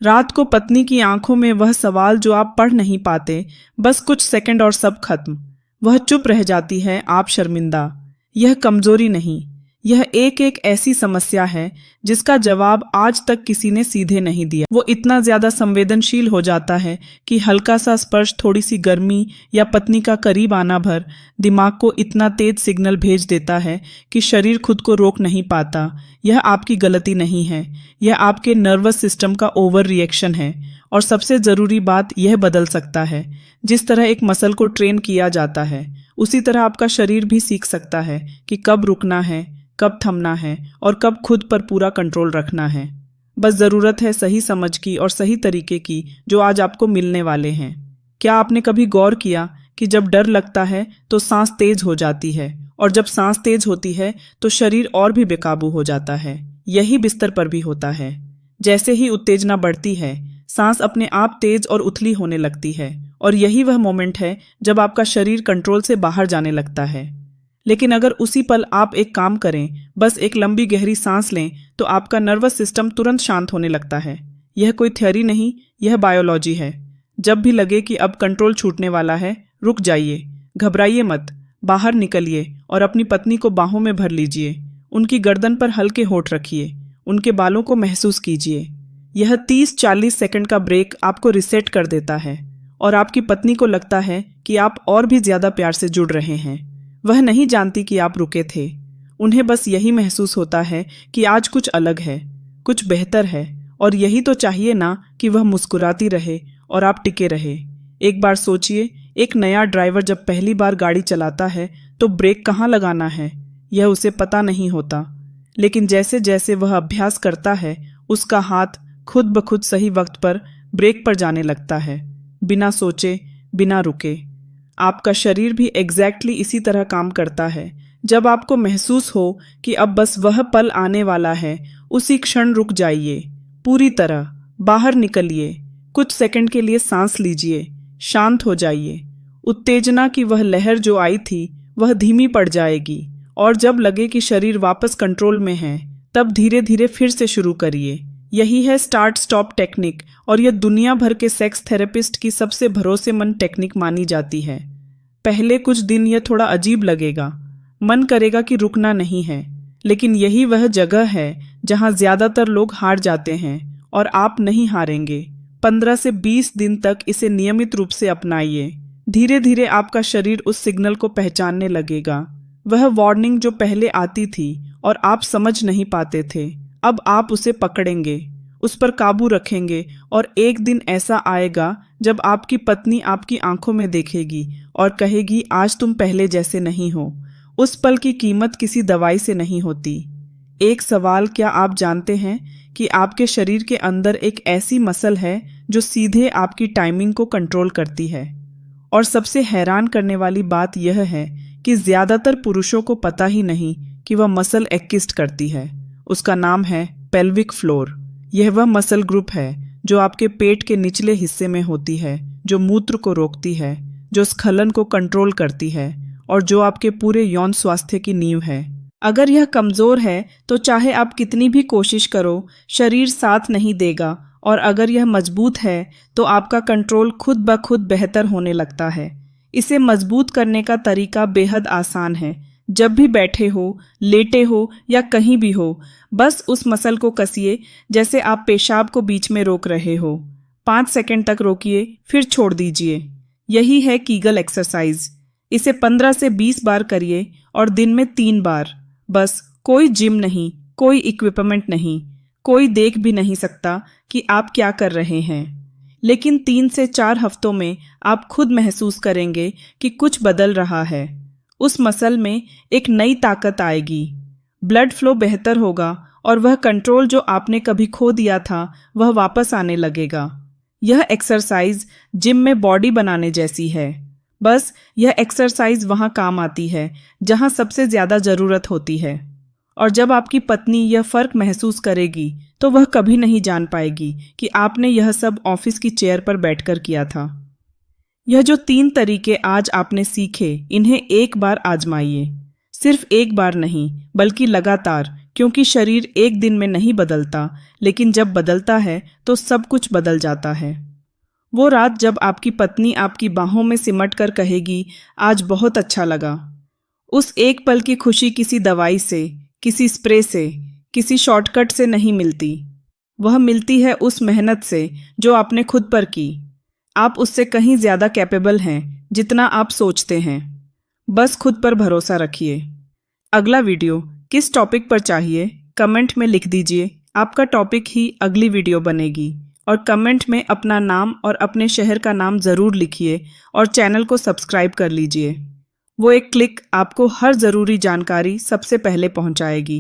रात को पत्नी की आंखों में वह सवाल जो आप पढ़ नहीं पाते, बस कुछ सेकंड और सब खत्म। वह चुप रह जाती है, आप शर्मिंदा। यह कमजोरी नहीं, यह एक एक ऐसी समस्या है जिसका जवाब आज तक किसी ने सीधे नहीं दिया। वो इतना ज्यादा संवेदनशील हो जाता है कि हल्का सा स्पर्श, थोड़ी सी गर्मी या पत्नी का करीब आना भर दिमाग को इतना तेज सिग्नल भेज देता है कि शरीर खुद को रोक नहीं पाता। यह आपकी गलती नहीं है, यह आपके नर्वस सिस्टम का ओवर रिएक्शन है। और सबसे जरूरी बात, यह बदल सकता है। जिस तरह एक मसल को ट्रेन किया जाता है, उसी तरह आपका शरीर भी सीख सकता है कि कब रुकना है, कब थमना है और कब खुद पर पूरा कंट्रोल रखना है। बस जरूरत है सही समझ की और सही तरीके की, जो आज आपको मिलने वाले हैं। क्या आपने कभी गौर किया कि जब डर लगता है तो सांस तेज हो जाती है, और जब सांस तेज होती है तो शरीर और भी बेकाबू हो जाता है। यही बिस्तर पर भी होता है। जैसे ही उत्तेजना बढ़ती है, सांस अपने आप तेज और उथली होने लगती है, और यही वह मोमेंट है जब आपका शरीर कंट्रोल से बाहर जाने लगता है। लेकिन अगर उसी पल आप एक काम करें, बस एक लंबी गहरी सांस लें, तो आपका नर्वस सिस्टम तुरंत शांत होने लगता है। यह कोई थ्योरी नहीं, यह बायोलॉजी है। जब भी लगे कि अब कंट्रोल छूटने वाला है, रुक जाइए, घबराइए मत, बाहर निकलिए और अपनी पत्नी को बाहों में भर लीजिए। उनकी गर्दन पर हल्के होंठ रखिए, उनके बालों को महसूस कीजिए। यह 30-40 सेकंड का ब्रेक आपको रिसेट कर देता है, और आपकी पत्नी को लगता है कि आप और भी ज्यादा प्यार से जुड़ रहे हैं। वह नहीं जानती कि आप रुके थे। उन्हें बस यही महसूस होता है कि आज कुछ अलग है, कुछ बेहतर है, और यही तो चाहिए ना, कि वह मुस्कुराती रहे और आप टिके रहे। एक बार सोचिए, एक नया ड्राइवर जब पहली बार गाड़ी चलाता है तो ब्रेक कहाँ लगाना है यह उसे पता नहीं होता। लेकिन जैसे जैसे वह अभ्यास करता है, उसका हाथ खुद ब खुद सही वक्त पर ब्रेक पर जाने लगता है, बिना सोचे, बिना रुके। आपका शरीर भी एग्जैक्टली इसी तरह काम करता है। जब आपको महसूस हो कि अब बस वह पल आने वाला है, उसी क्षण रुक जाइए, पूरी तरह बाहर निकलिए, कुछ सेकंड के लिए सांस लीजिए, शांत हो जाइए। उत्तेजना की वह लहर जो आई थी, वह धीमी पड़ जाएगी, और जब लगे कि शरीर वापस कंट्रोल में है, तब धीरे धीरे फिर से शुरू करिए। यही है स्टार्ट स्टॉप टेक्निक, और यह दुनिया भर के सेक्स थेरेपिस्ट की सबसे भरोसेमंद टेक्निक मानी जाती है। पहले कुछ दिन यह थोड़ा अजीब लगेगा, मन करेगा कि रुकना नहीं है, लेकिन यही वह जगह है जहां ज्यादातर लोग हार जाते हैं, और आप नहीं हारेंगे। 15 से 20 दिन तक इसे नियमित रूप से अपनाइए। धीरे धीरे आपका शरीर उस सिग्नल को पहचानने लगेगा। वह वार्निंग जो पहले आती थी और आप समझ नहीं पाते थे, अब आप उसे पकड़ेंगे, उस पर काबू रखेंगे, और एक दिन ऐसा आएगा जब आपकी पत्नी आपकी आंखों में देखेगी और कहेगी, आज तुम पहले जैसे नहीं हो। उस पल की कीमत किसी दवाई से नहीं होती। एक सवाल, क्या आप जानते हैं कि आपके शरीर के अंदर एक ऐसी मसल है जो सीधे आपकी टाइमिंग को कंट्रोल करती है? और सबसे हैरान करने वाली बात यह है कि ज्यादातर पुरुषों को पता ही नहीं कि वह मसल एक्सिस्ट करती है। उसका नाम है पेल्विक फ्लोर। यह वह मसल ग्रुप है जो आपके पेट के निचले हिस्से में होती है, जो मूत्र को रोकती है, जो स्खलन को कंट्रोल करती है, और जो आपके पूरे यौन स्वास्थ्य की नींव है। अगर यह कमजोर है तो चाहे आप कितनी भी कोशिश करो, शरीर साथ नहीं देगा, और अगर यह मजबूत है तो आपका कंट्रोल खुद ब खुद बेहतर होने लगता है। इसे मजबूत करने का तरीका बेहद आसान है। जब भी बैठे हो, लेटे हो या कहीं भी हो, बस उस मसल को कसिए जैसे आप पेशाब को बीच में रोक रहे हो। 5 सेकंड तक रोकिए, फिर छोड़ दीजिए। यही है कीगल एक्सरसाइज। इसे 15 से 20 बार करिए, और दिन में 3 बार। बस, कोई जिम नहीं, कोई इक्विपमेंट नहीं, कोई देख भी नहीं सकता कि आप क्या कर रहे हैं। लेकिन 3 से 4 हफ्तों में आप खुद महसूस करेंगे कि कुछ बदल रहा है। उस मसल में एक नई ताकत आएगी, ब्लड फ्लो बेहतर होगा, और वह कंट्रोल जो आपने कभी खो दिया था, वह वापस आने लगेगा। यह एक्सरसाइज जिम में बॉडी बनाने जैसी है। बस यह एक्सरसाइज वहाँ काम आती है जहाँ सबसे ज़्यादा ज़रूरत होती है। और जब आपकी पत्नी यह फ़र्क महसूस करेगी तो वह कभी नहीं जान पाएगी कि आपने यह सब ऑफिस की चेयर पर बैठकर किया था। यह जो 3 तरीके आज आपने सीखे, इन्हें एक बार आजमाइए। सिर्फ एक बार नहीं, बल्कि लगातार, क्योंकि शरीर एक दिन में नहीं बदलता, लेकिन जब बदलता है तो सब कुछ बदल जाता है। वो रात जब आपकी पत्नी आपकी बाहों में सिमट कर कहेगी, आज बहुत अच्छा लगा। उस एक पल की खुशी किसी दवाई से, किसी स्प्रे से, किसी शॉर्टकट से नहीं मिलती। वह मिलती है उस मेहनत से जो आपने खुद पर की। आप उससे कहीं ज्यादा कैपेबल हैं जितना आप सोचते हैं। बस खुद पर भरोसा रखिए। अगला वीडियो किस टॉपिक पर चाहिए, कमेंट में लिख दीजिए। आपका टॉपिक ही अगली वीडियो बनेगी। और कमेंट में अपना नाम और अपने शहर का नाम ज़रूर लिखिए और चैनल को सब्सक्राइब कर लीजिए। वो एक क्लिक आपको हर ज़रूरी जानकारी सबसे पहले पहुंचाएगी।